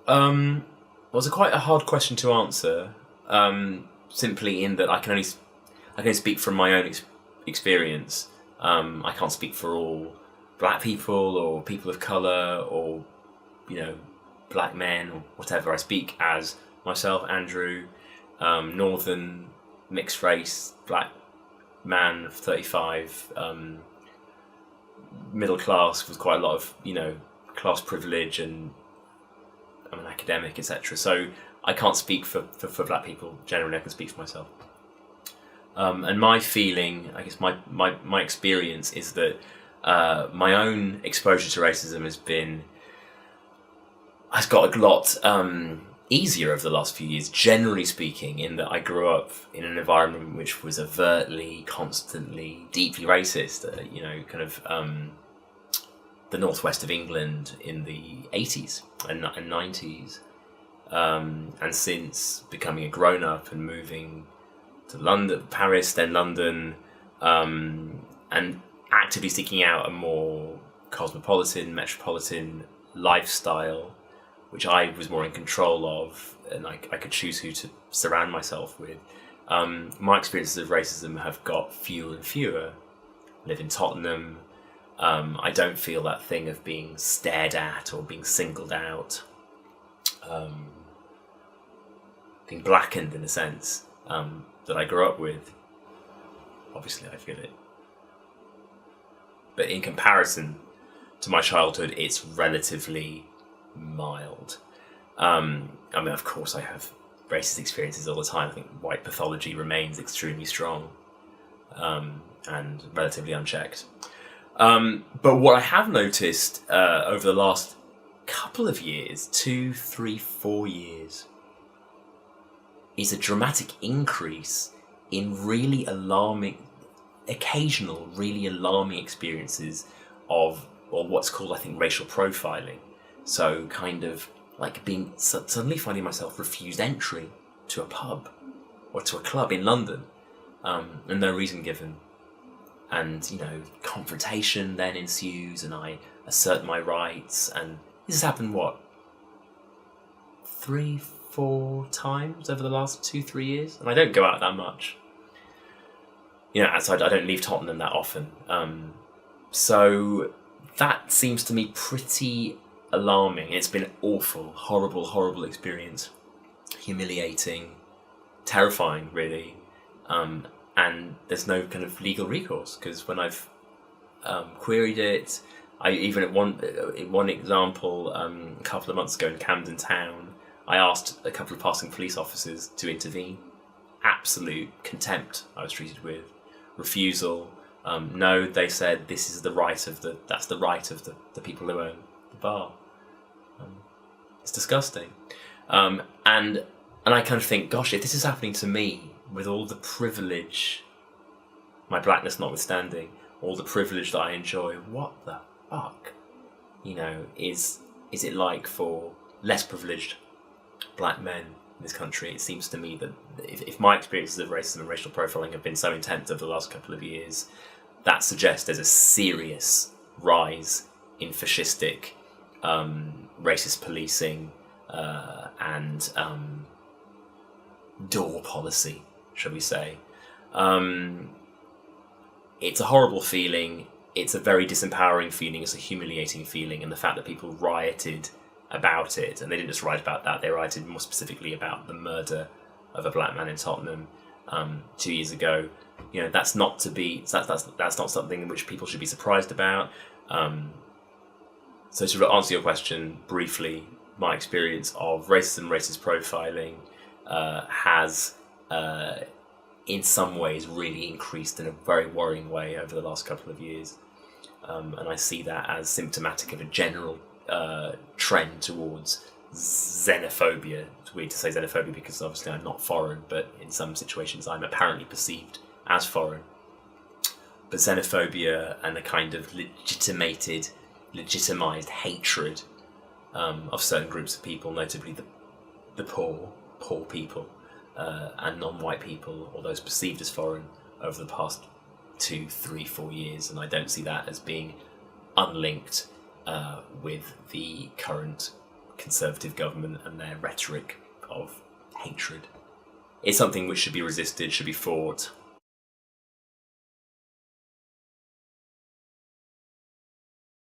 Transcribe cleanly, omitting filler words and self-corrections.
Was quite a hard question to answer. Simply in that I can only speak from my own experience. I can't speak for all black people or people of color or black men or whatever. I speak as myself, Andrew, northern, mixed race, black man of 35, middle class with quite a lot of class privilege, and I'm an academic, etc. So I can't speak for black people generally. I can speak for myself. And my feeling, I guess my experience is that my own exposure to racism has got a lot easier over the last few years, generally speaking, in that I grew up in an environment which was overtly, constantly, deeply racist. The northwest of England in the 80s and 90s. And since becoming a grown-up and moving to London, Paris, then London, and actively seeking out a more cosmopolitan, metropolitan lifestyle, which I was more in control of, and I could choose who to surround myself with. My experiences of racism have got fewer and fewer. I live in Tottenham. I don't feel that thing of being stared at or being singled out, being blackened in a sense, that I grew up with. Obviously, I feel it. But in comparison to my childhood, it's relatively mild. Of course, I have racist experiences all the time. I think white pathology remains extremely strong, and relatively unchecked. But what I have noticed over the last couple of years, 2, 3, 4 years, is a dramatic increase in really alarming experiences of, or what's called, I think, racial profiling. So kind of like being suddenly finding myself refused entry to a pub or to a club in London, and no reason given. And, confrontation then ensues, and I assert my rights, and this has happened, 3, 4 times over the last 2, 3 years? And I don't go out that much. Outside, I don't leave Tottenham that often. So that seems to me pretty alarming. It's been awful, horrible, horrible experience. Humiliating, terrifying, really. And there's no kind of legal recourse, because when I've queried it, I even in one example, a couple of months ago in Camden Town, I asked a couple of passing police officers to intervene. Absolute contempt I was treated with, refusal. No, they said this is the right of the people who own the bar. It's disgusting, and I kind of think, gosh, if this is happening to me, with all the privilege, my blackness notwithstanding, all the privilege that I enjoy, what the fuck, is it like for less privileged black men in this country? It seems to me that if my experiences of racism and racial profiling have been so intense over the last couple of years, that suggests there's a serious rise in fascistic, racist policing, and door policy, shall we say. It's a horrible feeling. It's a very disempowering feeling. It's a humiliating feeling. And the fact that people rioted about it, and they didn't just riot about that, they rioted more specifically about the murder of a black man in Tottenham 2 years ago. That's not something which people should be surprised about. So to answer your question briefly, my experience of racism, racist profiling has in some ways really increased in a very worrying way over the last couple of years. And I see that as symptomatic of a general trend towards xenophobia. It's weird to say xenophobia because obviously I'm not foreign, but in some situations I'm apparently perceived as foreign. But xenophobia and a kind of legitimized hatred of certain groups of people, notably the poor people, and non-white people, or those perceived as foreign, over the past 2, 3, 4 years. And I don't see that as being unlinked with the current Conservative government and their rhetoric of hatred. It's something which should be resisted, should be fought,